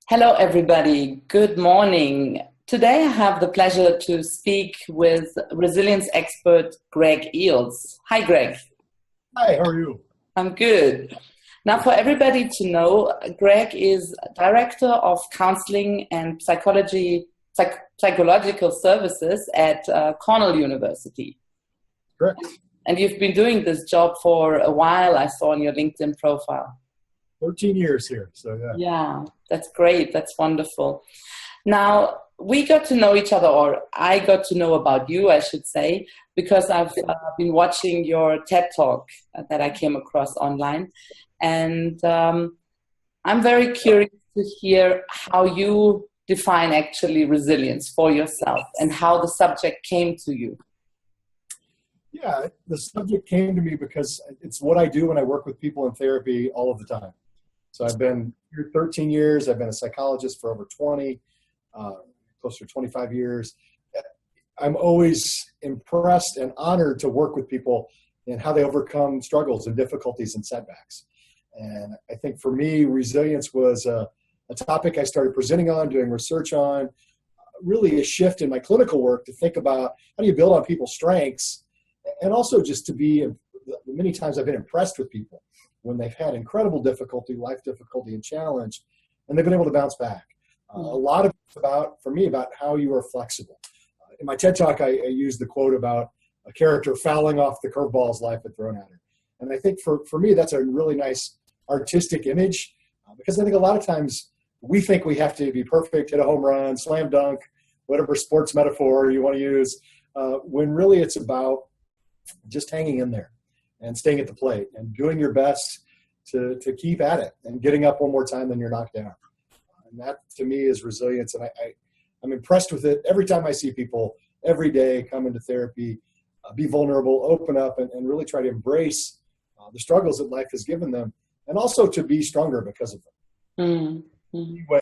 Hello, everybody. Good morning. Today I have the pleasure to speak with resilience expert Greg Eells. Hi, Greg. Hi, how are you? I'm good. Now, for everybody to know, Greg is Director of Counseling and Psychological Services at Cornell University. Correct. And you've been doing this job for a while, I saw on your LinkedIn profile. 13 years here, so yeah. Yeah, that's great. That's wonderful. Now, we got to know each other, or I got to know about you, I should say, because I've been watching your TED Talk that I came across online. And I'm very curious to hear how you define actually resilience for yourself and how the subject came to you. Yeah, the subject came to me because it's what I do when I work with people in therapy all of the time. So I've been here 13 years. I've been a psychologist for over 20, closer to 25 years. I'm always impressed and honored to work with people and how they overcome struggles and difficulties and setbacks. And I think for me, resilience was a topic I started presenting on, doing research on, really a shift in my clinical work to think about how do you build on people's strengths, and also just to be, many times I've been impressed with people when they've had incredible difficulty, life difficulty and challenge, and they've been able to bounce back. A lot of it's for me about how you are flexible. In my TED Talk, I used the quote about a character fouling off the curveballs life had thrown at her. And I think for me, that's a really nice artistic image because I think a lot of times we think we have to be perfect, hit a home run, slam dunk, whatever sports metaphor you want to use, when really it's about just hanging in there and staying at the plate and doing your best to keep at it and getting up one more time than you're knocked down. And that to me is resilience. And I'm impressed with it every time I see people every day come into therapy, be vulnerable, open up, and really try to embrace the struggles that life has given them and also to be stronger because of them. Mm-hmm.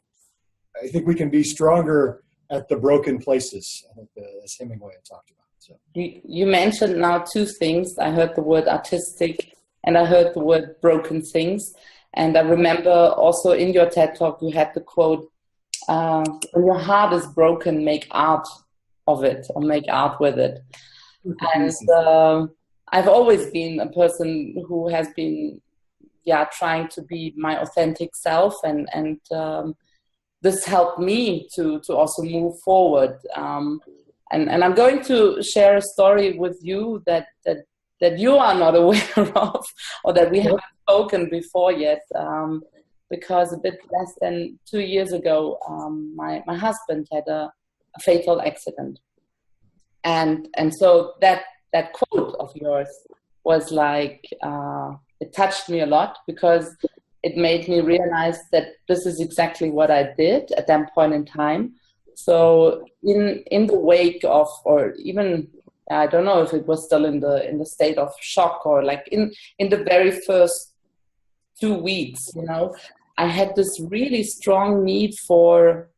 I think we can be stronger at the broken places, I think, as Hemingway had talked about. So. You mentioned now two things. I heard the word artistic and I heard the word broken things. And I remember also in your TED Talk, you had the quote, when your heart is broken, make art of it or make art with it. And I've always been a person who has been, trying to be my authentic self. And this helped me to also move forward. And I'm going to share a story with you that you are not aware of or that we haven't spoken before yet, because a bit less than 2 years ago, my husband had a fatal accident. And so that quote of yours was like, it touched me a lot because it made me realize that this is exactly what I did at that point in time. So in the wake of, or even, I don't know if it was still in the state of shock or like in the very first 2 weeks, I had this really strong need for,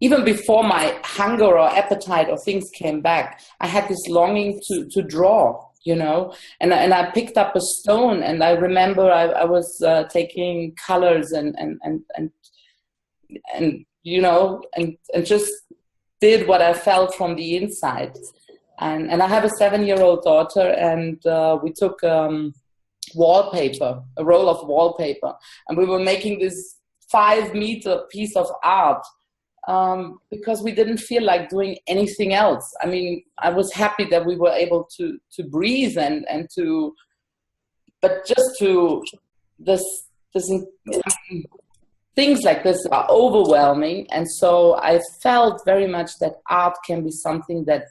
even before my hunger or appetite or things came back, I had this longing to draw. And I picked up a stone, and I remember I was taking colors and just did what I felt from the inside. And I have a 7-year-old daughter, and we took wallpaper, a roll of wallpaper, and we were making this 5-meter piece of art. Because we didn't feel like doing anything else. I was happy that we were able to breathe and to, but just to things like this are overwhelming. And so I felt very much that art can be something that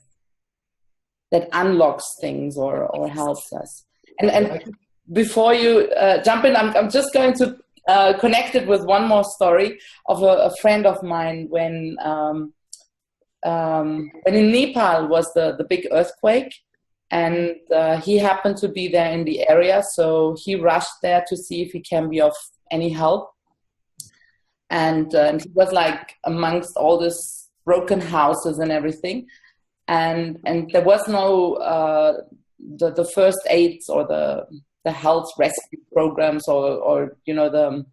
unlocks things or helps us. And before you jump in, I'm just going to connected with one more story of a friend of mine when in Nepal was the big earthquake, and he happened to be there in the area, so he rushed there to see if he can be of any help. And he was like amongst all this broken houses and everything, and there was no the first aids or the health rescue programs or the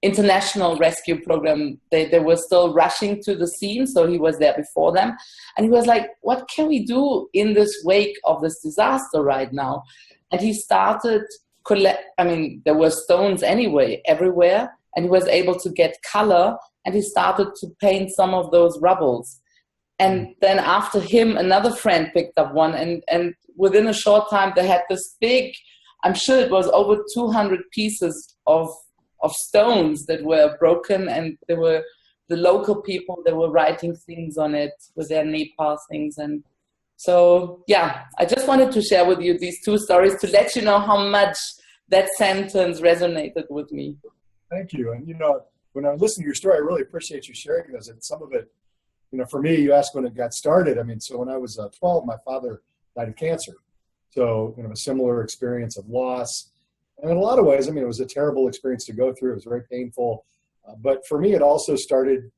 international rescue program, they were still rushing to the scene, so he was there before them. And he was like, what can we do in this wake of this disaster right now? And he started there were stones anyway everywhere, and he was able to get color, and he started to paint some of those rubbles. And then after him, another friend picked up one, and within a short time they had this big, I'm sure it was over 200 pieces of stones that were broken, and there were the local people that were writing things on it with their Nepal things. And so, yeah, I just wanted to share with you these two stories to let you know how much that sentence resonated with me. Thank you. And, when I listen to your story, I really appreciate you sharing those. And some of it, for me, you asked when it got started. So when I was 12, my father died of cancer. So, a similar experience of loss. And in a lot of ways, it was a terrible experience to go through. It was very painful. But for me, it also started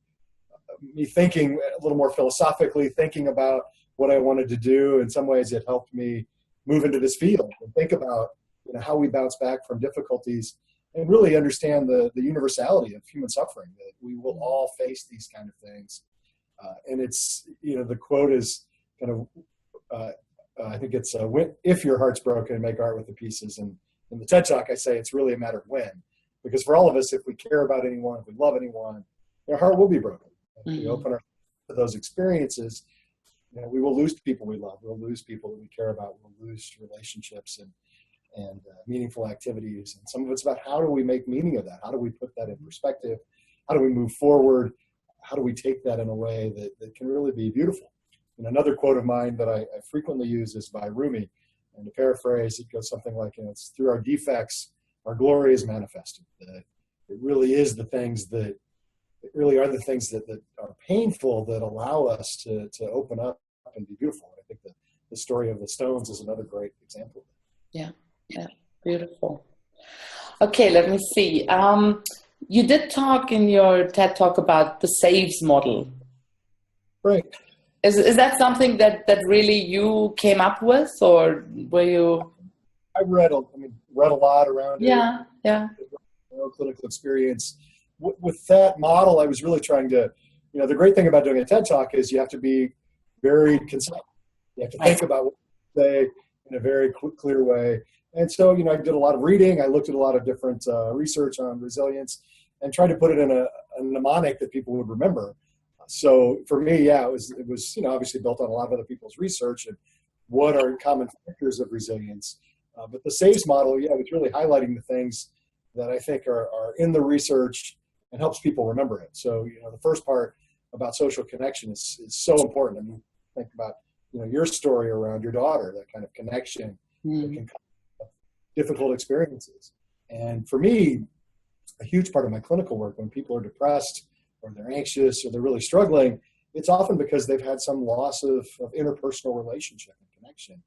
me thinking a little more philosophically, thinking about what I wanted to do. In some ways, it helped me move into this field and think about how we bounce back from difficulties and really understand the universality of human suffering, that we will all face these kind of things. And it's, the quote is kind of, I think it's, if your heart's broken, make art with the pieces. And in the TED Talk, I say it's really a matter of when. Because for all of us, if we care about anyone, if we love anyone, our heart will be broken. If we open ourselves to those experiences, we will lose people we love. We'll lose people that we care about. We'll lose relationships and meaningful activities. And some of it's about how do we make meaning of that? How do we put that in perspective? How do we move forward? How do we take that in a way that can really be beautiful? And another quote of mine that I frequently use is by Rumi. And to paraphrase, it goes something like, it's through our defects, our glory is manifested. It really is the things that, it really are the things that are painful that allow us to open up and be beautiful. I think the story of the stones is another great example of that. Yeah, beautiful. Okay, let me see. You did talk in your TED Talk about the SAVES model. Right. Is that something that really you came up with, or were you? I read a lot around it. Yeah. Clinical experience. With that model, I was really trying to, the great thing about doing a TED Talk is you have to be very concise. You have to think about what you say in a very clear way. And so, I did a lot of reading. I looked at a lot of different research on resilience and tried to put it in a mnemonic that people would remember. So for me, it was obviously built on a lot of other people's research and what are common factors of resilience. But the SAVES model, it's really highlighting the things that I think are in the research and helps people remember it. So, the first part about social connection is so important. Think about, your story around your daughter, that kind of connection that can come with difficult experiences. And for me, a huge part of my clinical work, when people are depressed or they're anxious or they're really struggling, it's often because they've had some loss of interpersonal relationship and connection.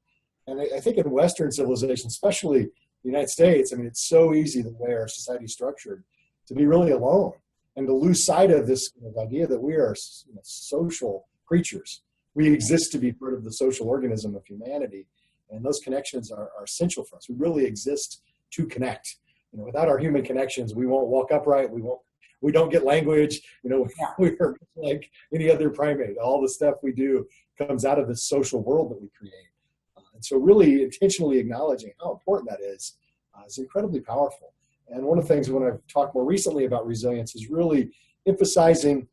And I think in Western civilization, especially the United States, it's so easy the way our society is structured to be really alone and to lose sight of this idea that we are social creatures. We exist to be part of the social organism of humanity, and those connections are essential for us. We really exist to connect. Without our human connections, we won't walk upright. We don't get language. We're like any other primate. All the stuff we do comes out of this social world that we create. And so really intentionally acknowledging how important that is incredibly powerful. And one of the things when I've talked more recently about resilience is really emphasizing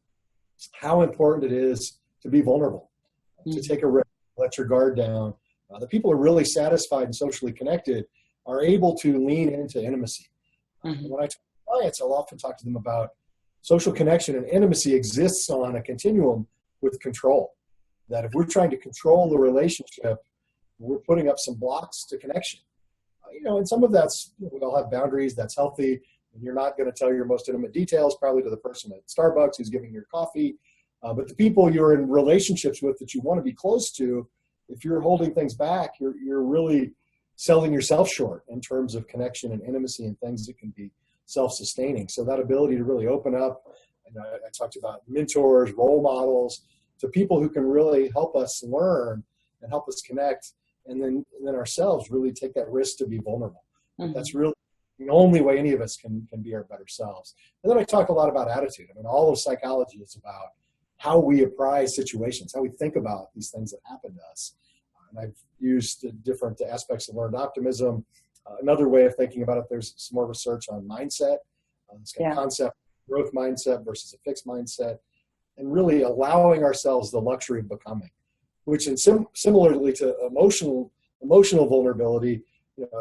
how important it is to be vulnerable, to take a risk, let your guard down. The people who are really satisfied and socially connected are able to lean into intimacy. When I talk to clients, I'll often talk to them about social connection, and intimacy exists on a continuum with control. That if we're trying to control the relationship, we're putting up some blocks to connection. And some of that's, we all have boundaries, that's healthy. And you're not going to tell your most intimate details probably to the person at Starbucks who's giving your coffee. But the people you're in relationships with that you want to be close to, if you're holding things back, you're really selling yourself short in terms of connection and intimacy and things that can be self-sustaining. So that ability to really open up, and I talked about mentors, role models, to people who can really help us learn and help us connect, and then ourselves really take that risk to be vulnerable. That's really the only way any of us can be our better selves. And then I talk a lot about attitude. I mean, all of psychology is about how we apprise situations, how we think about these things that happen to us. And I've used different aspects of learned optimism. Another way of thinking about it, there's some more research on mindset. This kind of concept, growth mindset versus a fixed mindset, and really allowing ourselves the luxury of becoming, which similarly to emotional vulnerability,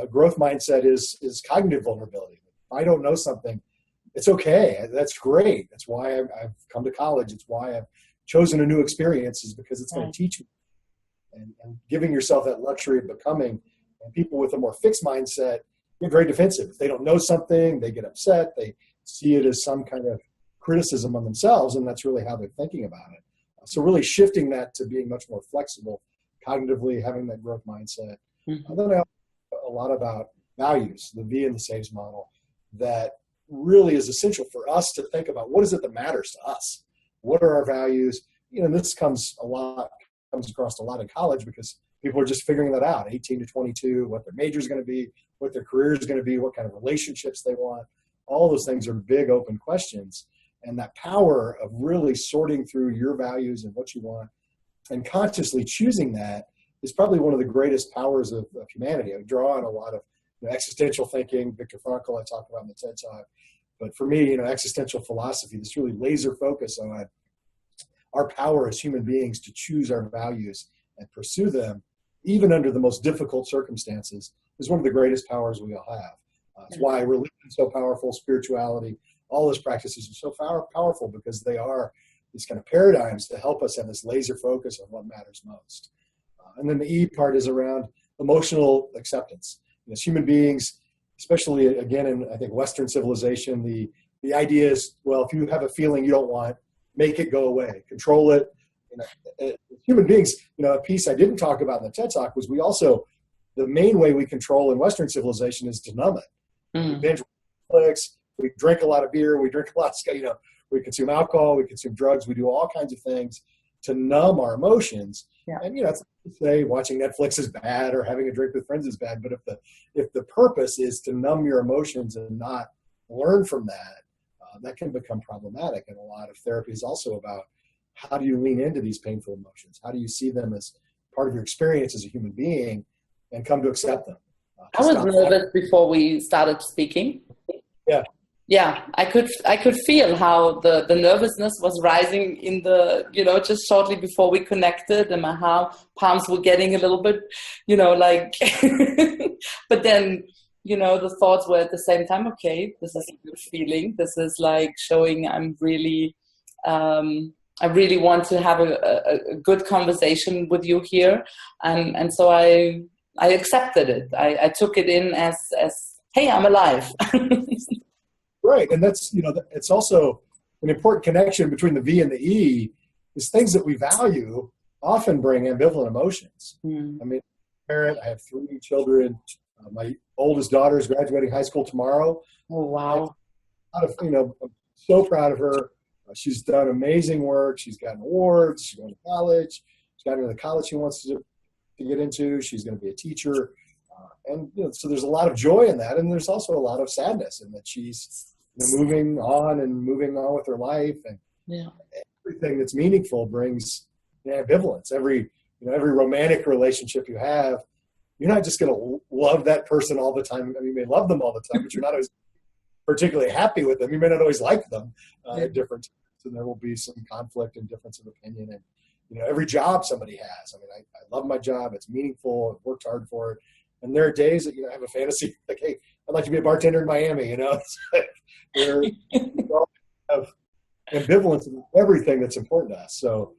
a growth mindset is cognitive vulnerability. If I don't know something, it's okay. That's great. That's why I've come to college. It's why I've chosen a new experience, is because it's going to teach me. And giving yourself that luxury of becoming. And people with a more fixed mindset get very defensive. If they don't know something, they get upset. They see it as some kind of criticism on themselves, and that's really how they're thinking about it. So really shifting that to being much more flexible, cognitively, having that growth mindset. And then I talk a lot about values, the V in the SAVES model, that really is essential for us to think about what is it that matters to us? What are our values? And this comes across a lot in college because people are just figuring that out, 18 to 22, what their major is going to be, what their career is going to be, what kind of relationships they want. All those things are big open questions. And that power of really sorting through your values and what you want and consciously choosing that is probably one of the greatest powers of humanity. I draw on a lot of existential thinking, Viktor Frankl I talk about in the TED Talk. But for me, existential philosophy, this really laser focus on our power as human beings to choose our values and pursue them, even under the most difficult circumstances, is one of the greatest powers we all have. That's why religion is so powerful, spirituality, all those practices are so powerful because they are these kind of paradigms to help us have this laser focus on what matters most. And then the E part is around emotional acceptance. As human beings, especially again in I think Western civilization, the idea is, well, if you have a feeling you don't want, make it go away, control it. Human beings, a piece I didn't talk about in the TED Talk was the main way we control in Western civilization is to numb it. We binge Netflix, we drink a lot of beer, we drink a lot of, we consume alcohol, we consume drugs, we do all kinds of things to numb our emotions. Yeah. And it's not to say watching Netflix is bad or having a drink with friends is bad, but if the purpose is to numb your emotions and not learn from that, that can become problematic. And a lot of therapy is also about how do you lean into these painful emotions? How do you see them as part of your experience as a human being and come to accept them? I was nervous before we started speaking. Yeah. Yeah, I could feel how the nervousness was rising in the, just shortly before we connected, and my palms were getting a little bit, but then, the thoughts were at the same time, okay, this is a good feeling. This is like showing I really want to have a good conversation with you here. And so I accepted it. I took it in as hey, I'm alive. Right. And that's, it's also an important connection between the V and the E is things that we value often bring ambivalent emotions. I mean, parent, I have 3 children. My oldest daughter is graduating high school tomorrow. Oh, wow. I'm so proud of her. She's done amazing work. She's gotten awards. She's going to college. She's got into the college she wants to get into. She's going to be a teacher. And so there's a lot of joy in that. And there's also a lot of sadness in that she's moving on with her life. And everything that's meaningful brings ambivalence. Every romantic relationship you have, you're not just going to love that person all the time. I mean, you may love them all the time, but you're not always particularly happy with them. You may not always like them at different times, and there will be some conflict and difference of opinion. And every job somebody has. I mean, I love my job. It's meaningful. I've worked hard for it. And there are days that I have a fantasy like, hey, I'd like to be a bartender in Miami. It's like we all have ambivalence in everything that's important to us. So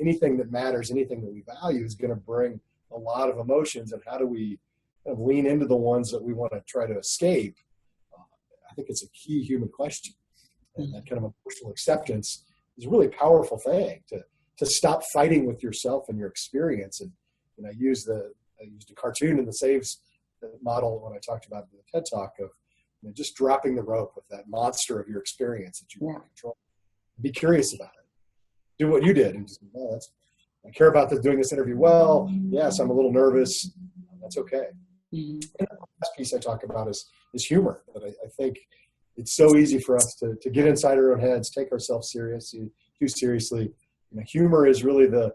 anything that matters, anything that we value is going to bring a lot of emotions. And how do we kind of lean into the ones that we want to try to escape? I think it's a key human question. And that kind of emotional acceptance is a really powerful thing to stop fighting with yourself and your experience. And I used a cartoon in the SAVES model when I talked about the TED Talk of just dropping the rope with that monster of your experience that you want to control. Be curious about it. Do what you did and just, I care about doing this interview well. Yes, I'm a little nervous. That's okay. Mm-hmm. And the last piece I talk about is humor. That I think it's so easy for us to get inside our own heads, take ourselves too seriously. Humor is really the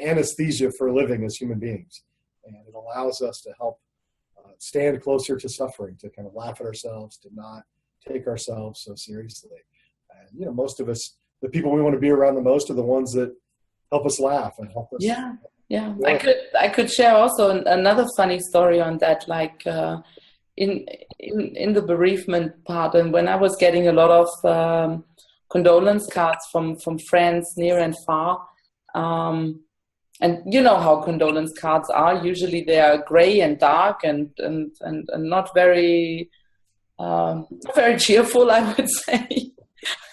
anesthesia for living as human beings, and it allows us to help stand closer to suffering, to kind of laugh at ourselves, to not take ourselves so seriously. And most of us, the people we want to be around the most, are the ones that help us laugh and help us. Yeah. I could share also another funny story on that, like in the bereavement part, and when I was getting a lot of condolence cards from friends near and far. And you know how condolence cards are. Usually they are gray and dark and not very cheerful, I would say.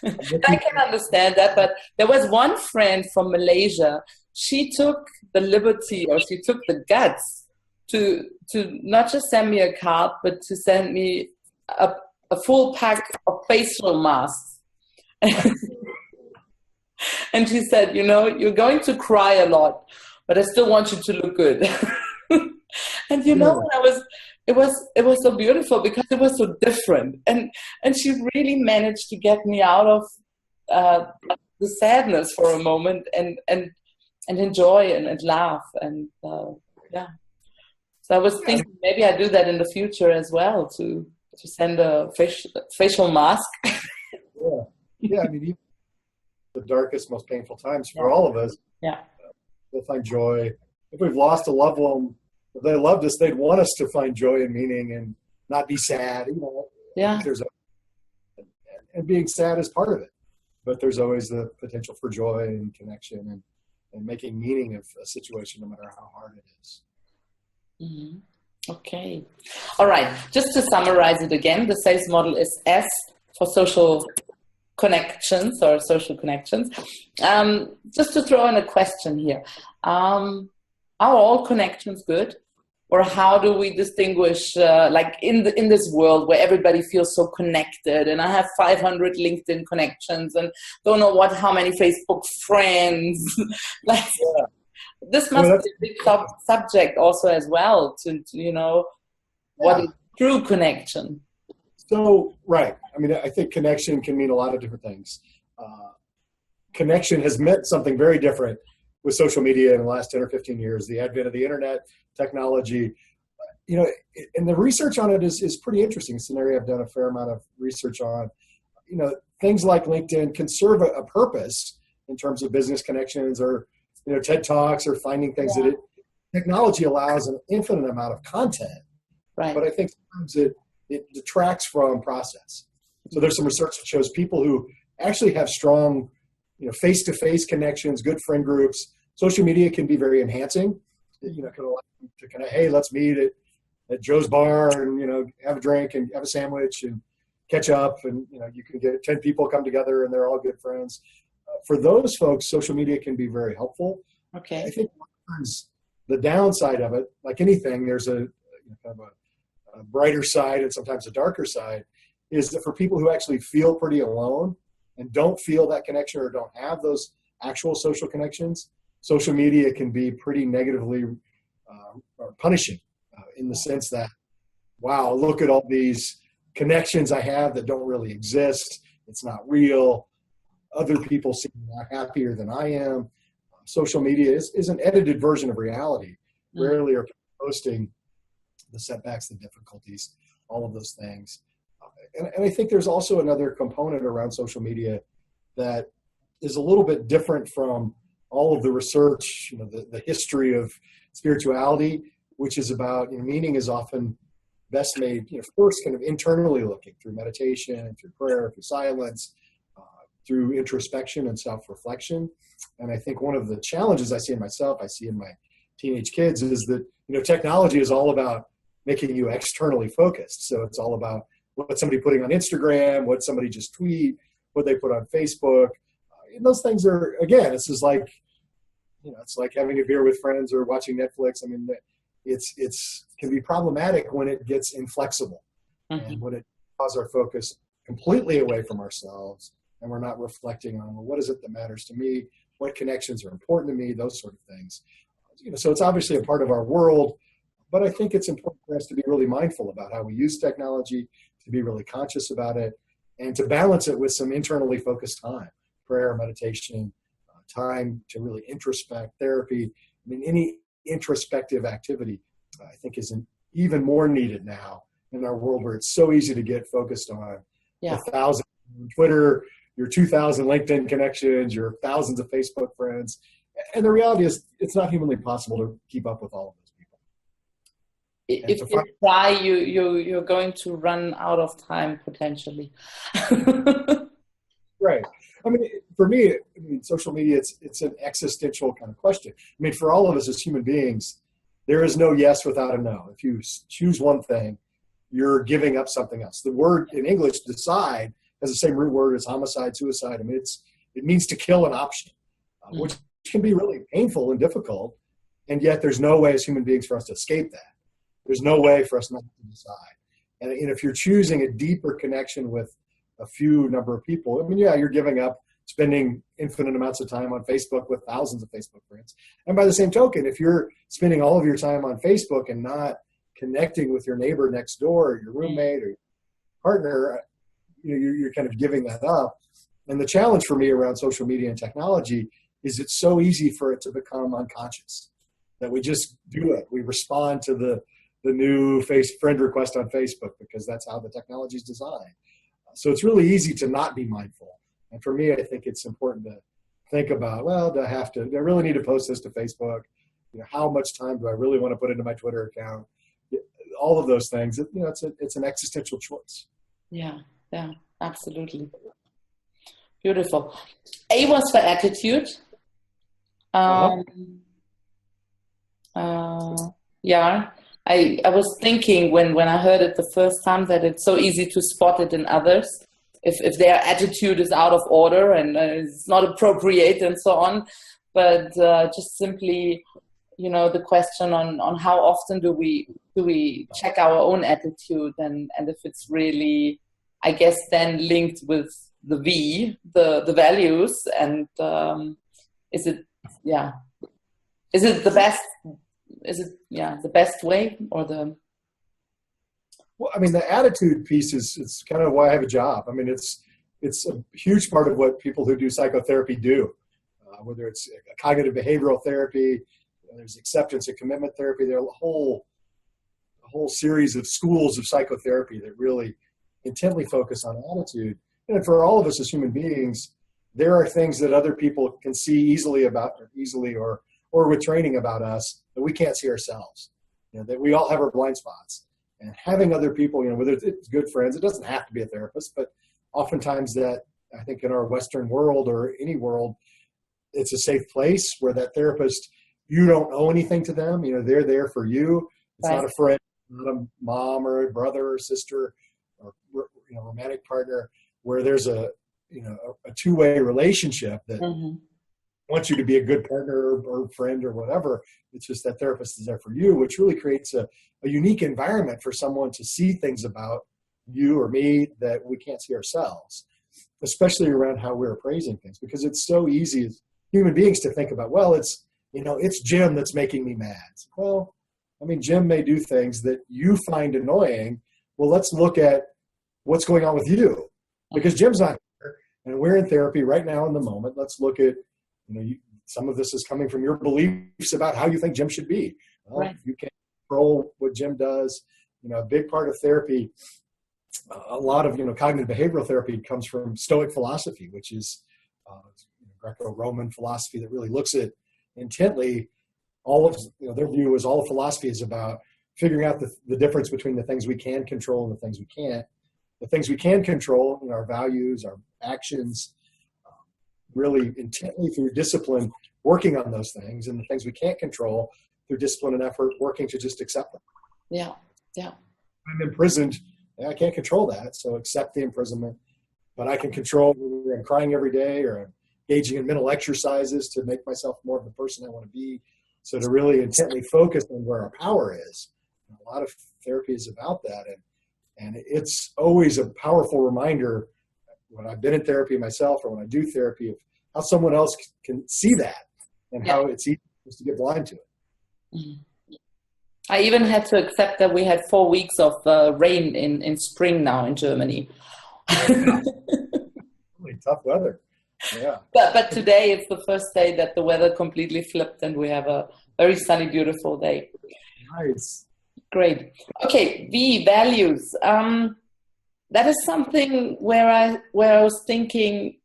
I can understand that, but there was one friend from Malaysia. She took the liberty, or she took the guts to not just send me a card, but to send me a full pack of facial masks. And she said, you're going to cry a lot, but I still want you to look good. And it was so beautiful because it was so different. And she really managed to get me out of the sadness for a moment and enjoy and laugh. And yeah. So I was thinking maybe I do that in the future as well, to send a facial mask. Yeah. I mean, even the darkest, most painful times for all of us. Yeah. We'll find joy. If we've lost a loved one, if they loved us, they'd want us to find joy and meaning and not be sad. Yeah. And being sad is part of it, but there's always the potential for joy and connection and making meaning of a situation, no matter how hard it is. Mm-hmm. Okay. All right. Just to summarize it again, the sales model is S for social connections or social connections. Just to throw in a question here. Are all connections good? Or how do we distinguish, like in this world where everybody feels so connected, and I have 500 LinkedIn connections and don't know how many Facebook friends. This must be a big subject also as well to what is true connection. So, right. I mean, I think connection can mean a lot of different things. Connection has meant something very different with social media in the last 10 or 15 years, the advent of the internet, technology. And the research on it is pretty interesting. It's an area I've done a fair amount of research on. Things like LinkedIn can serve a purpose in terms of business connections, or TED Talks, or finding things that technology allows an infinite amount of content. Right. But I think sometimes it detracts from process. So there's some research that shows people who actually have strong, face-to-face connections, good friend groups. Social media can be very enhancing. Can allow you to kind of, hey, let's meet at Joe's bar and, have a drink and have a sandwich and catch up. And, you can get 10 people come together and they're all good friends. For those folks, social media can be very helpful. Okay. I think sometimes the downside of it, like anything, there's a kind of a brighter side and sometimes a darker side, is that for people who actually feel pretty alone and don't feel that connection or don't have those actual social connections, social media can be pretty negatively punishing in the sense that, wow, look at all these connections I have that don't really exist. It's not real. Other people seem a lot happier than I am. Social media is an edited version of reality. Rarely are people posting the setbacks, the difficulties, all of those things. And I think there's also another component around social media that is a little bit different from all of the research, the history of spirituality, which is about, meaning is often best made, first kind of internally looking through meditation, through prayer, through silence, through introspection and self-reflection. And I think one of the challenges I see in myself, I see in my teenage kids, is that, technology is all about making you externally focused. So it's all about what somebody putting on Instagram, what somebody just tweet, what they put on Facebook. And those things are, again, it's just like, it's like having a beer with friends or watching Netflix. I mean, it's can be problematic when it gets inflexible and when it draws our focus completely away from ourselves and we're not reflecting on, well, what is it that matters to me? What connections are important to me? Those sort of things. So it's obviously a part of our world, But I think it's important for us to be really mindful about how we use technology, to be really conscious about it, and to balance it with some internally focused time, prayer, meditation, time to really introspect, therapy. I mean, any introspective activity, I think, is even more needed now in our world where it's so easy to get focused on 1,000 on Twitter, your 2,000 LinkedIn connections, your thousands of Facebook friends. And the reality is it's not humanly possible to keep up with all of those people. If you try, you're going to run out of time potentially. Right. I mean, for me, social media, it's an existential kind of question. I mean, for all of us as human beings, there is no yes without a no. If you choose one thing, you're giving up something else. The word in English, decide, has the same root word as homicide, suicide. I mean, it means to kill an option, which can be really painful and difficult. And yet there's no way as human beings for us to escape that. There's no way for us not to decide. And if you're choosing a deeper connection with a few number of people, I mean, yeah, you're giving up spending infinite amounts of time on Facebook with thousands of Facebook friends. And by the same token, if you're spending all of your time on Facebook and not connecting with your neighbor next door, or your roommate or your partner, you're kind of giving that up. And the challenge for me around social media and technology is it's so easy for it to become unconscious, that we just do it. We respond to the new friend request on Facebook because that's how the technology is designed. So it's really easy to not be mindful. And for me, I think it's important to think about, well, do I really need to post this to Facebook? How much time do I really want to put into my Twitter account? All of those things, it's an existential choice. Yeah, absolutely. Beautiful. A was for attitude. Yeah, I was thinking when I heard it the first time that it's so easy to spot it in others if their attitude is out of order and it's not appropriate and so on. But just simply, the question on how often do we check our own attitude and if it's really, I guess, then linked with the values, and is it the best? Is it the best way or the? Well, I mean, the attitude piece it's kind of why I have a job. I mean, it's a huge part of what people who do psychotherapy do, whether it's cognitive behavioral therapy, there's acceptance and commitment therapy. There are a whole series of schools of psychotherapy that really intently focus on attitude. And for all of us as human beings, there are things that other people can see easily or with training about us that we can't see ourselves. That we all have our blind spots. And having other people, whether it's good friends, it doesn't have to be a therapist, but oftentimes that, I think in our Western world or any world, it's a safe place where that therapist, you don't owe anything to them. They're there for you. It's not a friend, not a mom or a brother or sister or romantic partner, where there's a two-way relationship that wants you to be a good partner or friend or whatever. It's just that therapist is there for you, which really creates a unique environment for someone to see things about you or me that we can't see ourselves, especially around how we're appraising things, because it's so easy as human beings to think about, well, it's Jim that's making me mad. Well, I mean, Jim may do things that you find annoying. Well, let's look at what's going on with you, because Jim's not here and we're in therapy right now in the moment. Let's look at, some of this is coming from your beliefs about how you think Jim should be. Well, right. You can't control what Jim does. A big part of therapy, a lot of, cognitive behavioral therapy comes from Stoic philosophy, which is Greco-Roman philosophy that really looks at intently all of, their view is all philosophy is about figuring out the difference between the things we can control and the things we can't. The things we can control, our values, our actions, really intently through discipline, working on those things, and the things we can't control through discipline and effort, working to just accept them. Yeah. I'm imprisoned. I can't control that, so accept the imprisonment. But I can control whether I'm crying every day or I'm engaging in mental exercises to make myself more of the person I want to be. So to really intently focus on where our power is. A lot of therapy is about that, and it's always a powerful reminder when I've been in therapy myself or when I do therapy of how someone else can see that and how it's easy to get blind to it. I even had to accept that we had 4 weeks of rain in spring now in Germany. Really tough weather. Yeah. But today it's the first day that the weather completely flipped and we have a very sunny, beautiful day. Nice. Great. Okay, values. That is something where I was thinking,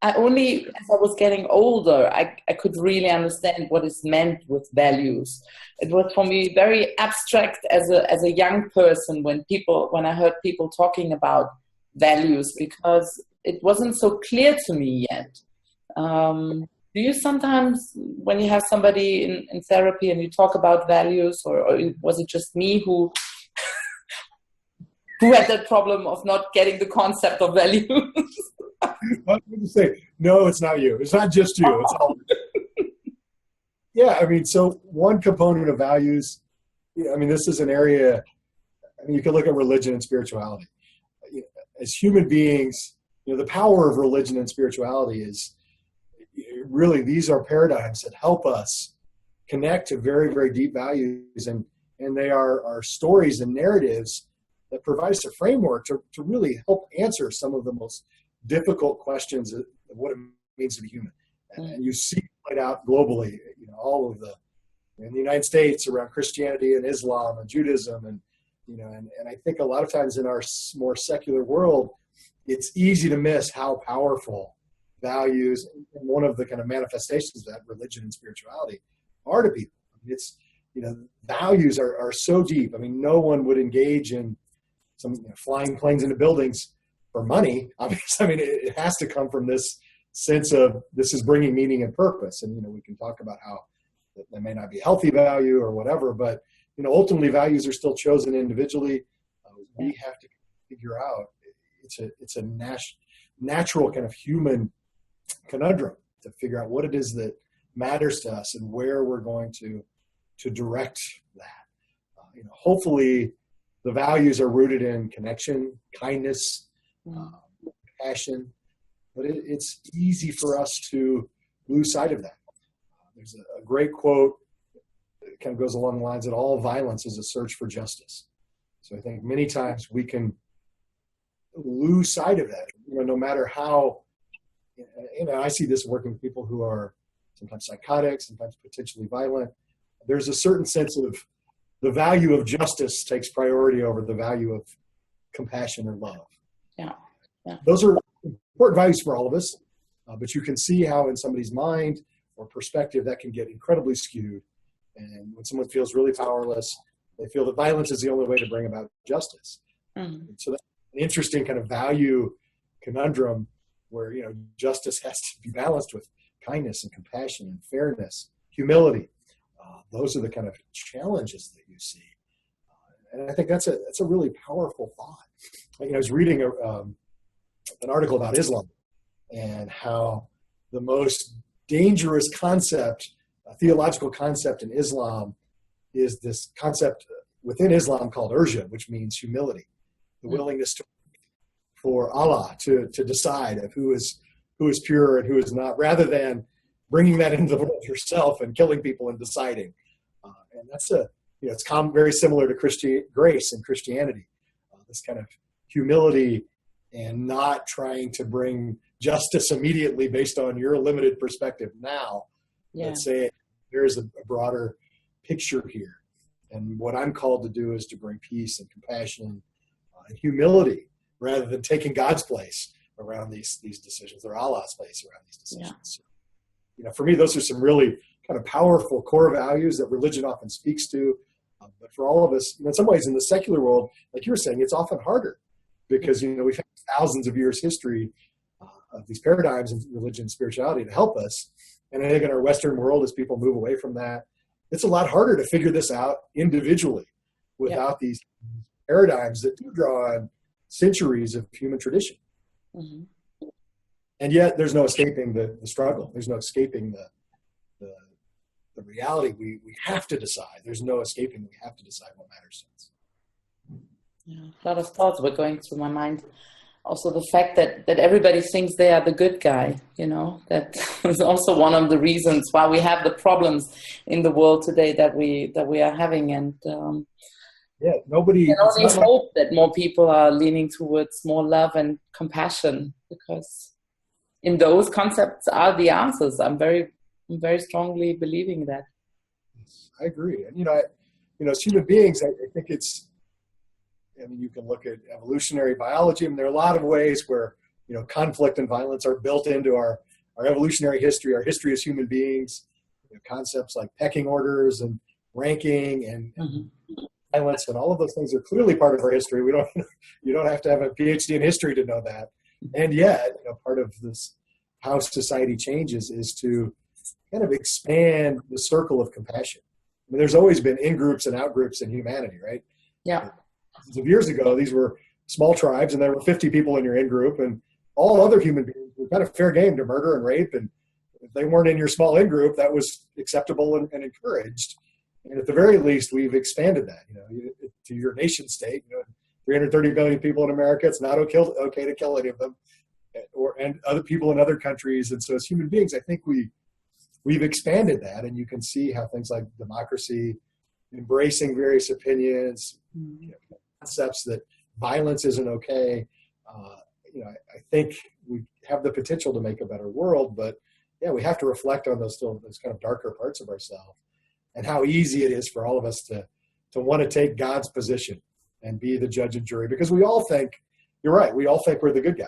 as I was getting older, I could really understand what is meant with values. It was for me very abstract as a young person when I heard people talking about values, because it wasn't so clear to me yet. Do you sometimes, when you have somebody in therapy and you talk about values, or was it just me who had that problem of not getting the concept of values? I was going to say, no, it's not you. It's not just you. It's all. Yeah, I mean, so one component of values, I mean, this is an area, I mean, you can look at religion and spirituality. As human beings, the power of religion and spirituality is really, these are paradigms that help us connect to very, very deep values, and they are stories and narratives that provide us a framework to really help answer some of the most difficult questions of what it means to be human. And you see it played out globally, all of in the United States around Christianity and Islam and Judaism, and I think a lot of times in our more secular world, it's easy to miss how powerful values and one of the kind of manifestations of that religion and spirituality are to people. I mean, it's, values are so deep. I mean, no one would engage in some flying planes into buildings for money. Obviously, I mean, it has to come from this sense of this is bringing meaning and purpose. And, we can talk about how that may not be a healthy value or whatever, but, ultimately values are still chosen individually. We have to figure out, it's a natural kind of human conundrum to figure out what it is that matters to us and where we're going to direct that. Hopefully the values are rooted in connection, kindness, passion, but it's easy for us to lose sight of that. There's a great quote that kind of goes along the lines that all violence is a search for justice. So I think many times we can lose sight of that, no matter how, I see this working with people who are sometimes psychotic, sometimes potentially violent. There's a certain sense of the value of justice takes priority over the value of compassion or love. Yeah. Those are important values for all of us, but you can see how in somebody's mind or perspective that can get incredibly skewed. And when someone feels really powerless, they feel that violence is the only way to bring about justice. So that's an interesting kind of value conundrum where, justice has to be balanced with kindness and compassion and fairness, humility. Those are the kind of challenges that you see. And I think that's a really powerful thought. I was reading an article about Islam and how the most dangerous concept, a theological concept in Islam, is this concept within Islam called irja, which means humility, the willingness for Allah to decide of who is pure and who is not, rather than bringing that into the world yourself and killing people and deciding. And that's it's very similar to grace in Christianity, this kind of humility and not trying to bring justice immediately based on your limited perspective now. Let's say there's a broader picture here. And what I'm called to do is to bring peace and compassion and humility rather than taking God's place around these decisions, or Allah's place around these decisions. So, for me, those are some really kind of powerful core values that religion often speaks to. But for all of us, in some ways in the secular world, like you were saying, it's often harder because, we've had thousands of years history of these paradigms in religion and spirituality to help us. And I think in our Western world, as people move away from that, it's a lot harder to figure this out individually without these paradigms that do draw on centuries of human tradition. And yet there's no escaping the struggle. There's no escaping the reality. We have to decide. There's no escaping. We have to decide what matters to us. Yeah, a lot of thoughts were going through my mind. also the fact that everybody thinks they are the good guy, you know, that is also one of the reasons why we have the problems in the world today that we are having. And yeah, nobody can only hope that more people are leaning towards more love and compassion, because in those concepts are the answers. I'm very strongly believing that. I agree. And, as human beings, I think you can look at evolutionary biology, and there are a lot of ways where, conflict and violence are built into our evolutionary history, our history as human beings. Concepts like pecking orders and ranking and violence and all of those things are clearly part of our history. You don't have to have a Ph.D. in history to know that. And yet, part of this, how society changes, is to kind of expand the circle of compassion. I mean, there's always been in-groups and out-groups in humanity, right? Yeah. Of years ago, these were small tribes, and there were 50 people in your in-group, and all other human beings were kind of fair game to murder and rape, and if they weren't in your small in-group, that was acceptable and encouraged. And at the very least, we've expanded that, to your nation state. 330 million people in America, it's not okay to kill any of them, and other people in other countries. And so as human beings, I think we've expanded that, and you can see how things like democracy, embracing various opinions, concepts that violence isn't okay. I think we have the potential to make a better world, but yeah, we have to reflect on those kind of darker parts of ourselves, and how easy it is for all of us to want to take God's position and be the judge and jury, because we all think, you're right, we all think we're the good guy.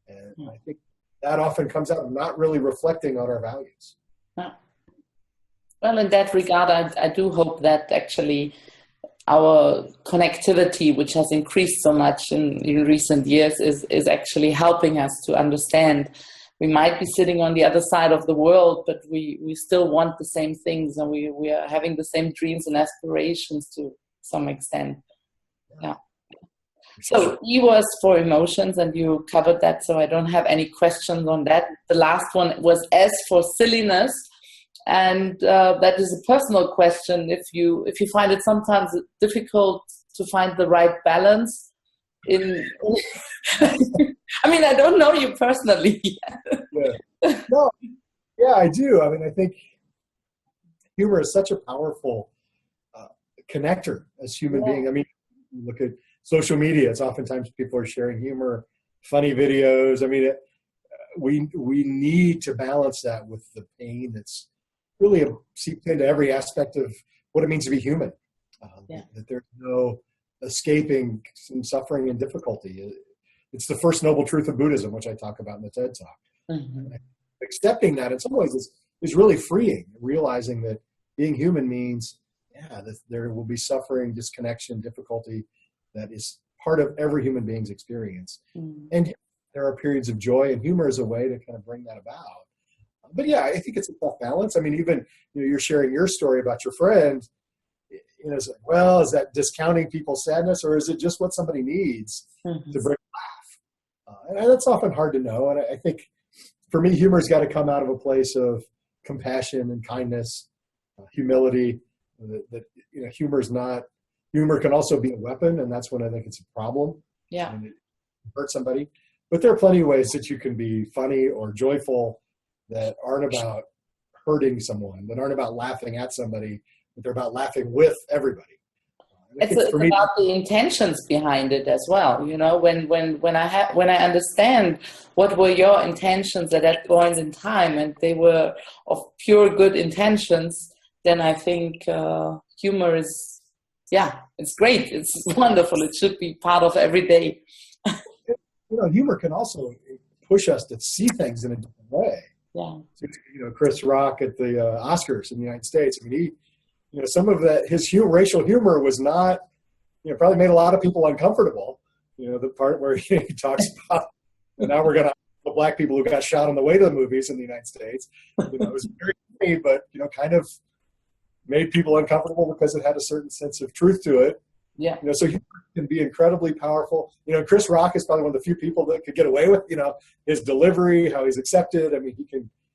And I think that often comes out of not really reflecting on our values. Well, in that regard, I do hope that actually our connectivity, which has increased so much in recent years, is actually helping us to understand. We might be sitting on the other side of the world, but we still want the same things, and we are having the same dreams and aspirations to some extent. Yeah. So E was for emotions, and you covered that, so I don't have any questions on that. The last one was S for silliness, and that is a personal question. If you find it sometimes difficult to find the right balance in I mean, I don't know you personally. Yeah. No, yeah, I do. I mean, I think humor is such a powerful connector as human beings. I mean, you look at social media, it's oftentimes people are sharing humor, funny videos. I mean, we need to balance that with the pain that's really seeped into every aspect of what it means to be human. That there's no escaping some suffering and difficulty. It's the first noble truth of Buddhism, which I talk about in the TED Talk. Accepting that in some ways is really freeing, realizing that being human means, that there will be suffering, disconnection, difficulty that is part of every human being's experience. And there are periods of joy, and humor is a way to kind of bring that about. But yeah, I think it's a tough balance. I mean, even you're sharing your story about your friend. It's like, well, is that discounting people's sadness, or is it just what somebody needs to bring a laugh? And that's often hard to know. And I think for me, humor's got to come out of a place of compassion and kindness, humility. That humor can also be a weapon, and that's when I think it's a problem. Yeah, and it hurt somebody. But there are plenty of ways that you can be funny or joyful that aren't about hurting someone, that aren't about laughing at somebody, but they're about laughing with everybody. It's about the intentions behind it as well. When I understand what were your intentions at that point in time, and they were of pure good intentions, then I think humor is, it's great. It's wonderful. It should be part of every day. Humor can also push us to see things in a different way. Yeah. Chris Rock at the Oscars in the United States. I mean, some of that, his racial humor was not, probably made a lot of people uncomfortable. The part where he talks about, and now we're going to black people who got shot on the way to the movies in the United States. It was very funny, but kind of made people uncomfortable because it had a certain sense of truth to it. Yeah. So humor can be incredibly powerful. Chris Rock is probably one of the few people that could get away with, his delivery, how he's accepted. I mean,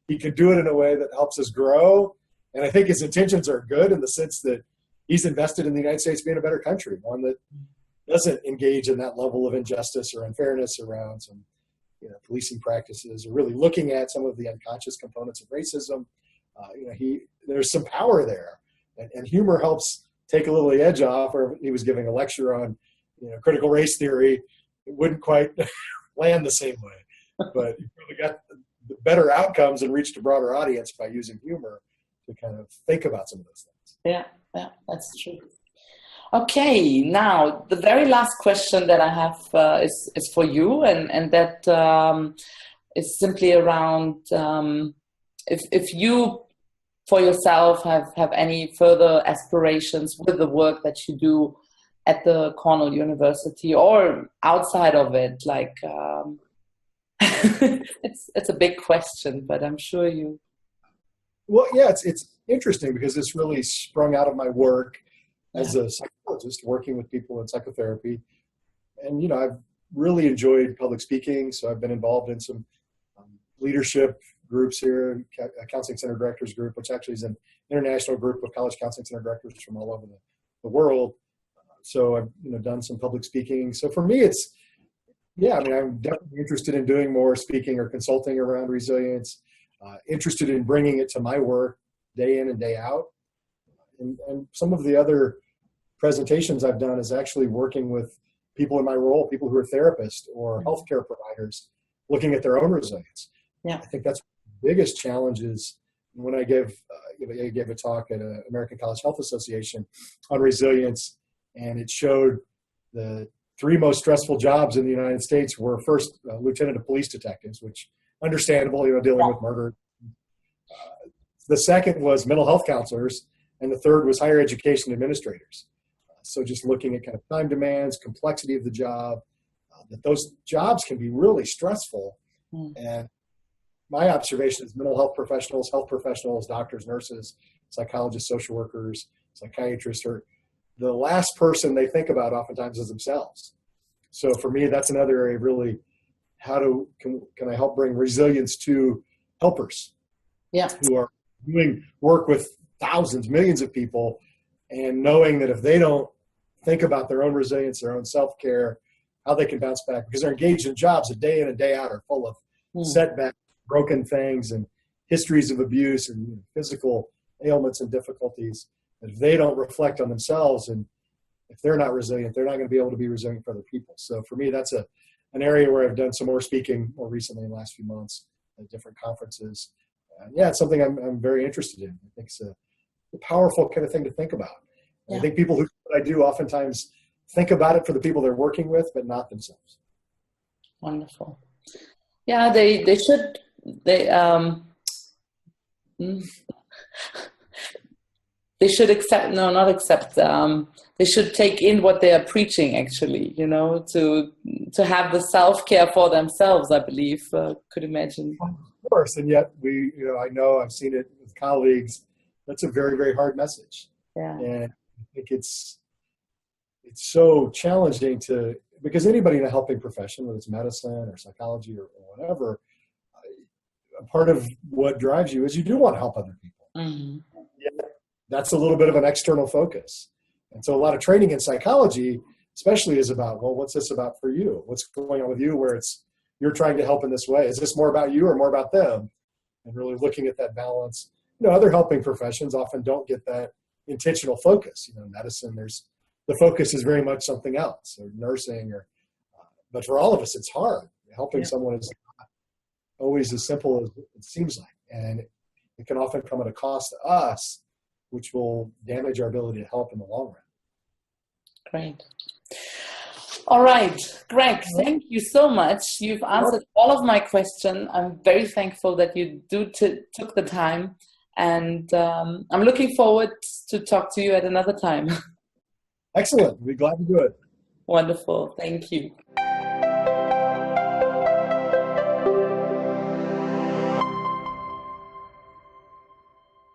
he can do it in a way that helps us grow. And I think his intentions are good in the sense that he's invested in the United States being a better country, one that doesn't engage in that level of injustice or unfairness around some, policing practices, or really looking at some of the unconscious components of racism. There's some power there, and humor helps take a little of the edge off. Or he was giving a lecture on, critical race theory, it wouldn't quite land the same way, but you really got the better outcomes and reached a broader audience by using humor to kind of think about some of those things. Yeah, that's true. Okay, now the very last question that I have is for you, and that is simply around if you for yourself have any further aspirations with the work that you do at the Cornell University or outside of it, like it's a big question, but I'm sure you. Well, yeah, it's interesting because this really sprung out of my work as a psychologist working with people in psychotherapy. And, I've really enjoyed public speaking. So I've been involved in some leadership groups here, Counseling Center Directors Group, which actually is an international group of college counseling center directors from all over the world. So I've, done some public speaking. So for me, I'm definitely interested in doing more speaking or consulting around resilience, interested in bringing it to my work day in and day out. And some of the other presentations I've done is actually working with people in my role, people who are therapists or healthcare providers, looking at their own resilience. Yeah, I think that's the biggest challenge is when I gave a talk at the American College Health Association on resilience, and it showed the 3 most stressful jobs in the United States were first lieutenant of police detectives, which understandable, dealing with murder. The second was mental health counselors, and the third was higher education administrators. So just looking at kind of time demands, complexity of the job, that those jobs can be really stressful. And my observation is mental health professionals, doctors, nurses, psychologists, social workers, psychiatrists are the last person they think about oftentimes is themselves. So for me, that's another area really, can I help bring resilience to helpers who are doing work with thousands, millions of people, and knowing that if they don't think about their own resilience, their own self-care, how they can bounce back, because they're engaged in jobs that day in and day out are full of setbacks, broken things, and histories of abuse and physical ailments and difficulties. If they don't reflect on themselves, and if they're not resilient, they're not going to be able to be resilient for other people. So for me, that's an area where I've done some more speaking more recently in the last few months at different conferences. It's something I'm very interested in. I think it's a powerful kind of thing to think about. I think people who do what I do oftentimes think about it for the people they're working with, but not themselves. Wonderful. Yeah, they should. They should accept. No, not accept. They should take in what they are preaching. Actually, to have the self-care for themselves. I believe. Could imagine. Of course, and yet I know I've seen it with colleagues. That's a very, very hard message. Yeah. And I think it's so challenging because anybody in a helping profession, whether it's medicine or psychology or whatever, a part of what drives you is you do want to help other people. Mm-hmm. Yeah, that's a little bit of an external focus. And so a lot of training in psychology, especially, is about, well, what's this about for you? What's going on with you where you're trying to help in this way? Is this more about you or more about them? And really looking at that balance. Other helping professions often don't get that intentional focus. Medicine, the focus is very much something else, or nursing, but for all of us, it's hard. Helping someone is not always as simple as it seems like, and it can often come at a cost to us, which will damage our ability to help in the long run. Great. All right, Greg, thank you so much. You've answered all of my questions. I'm very thankful that you took the time, and I'm looking forward to talk to you at another time. Excellent. We'll be glad to do it. Wonderful. Thank you.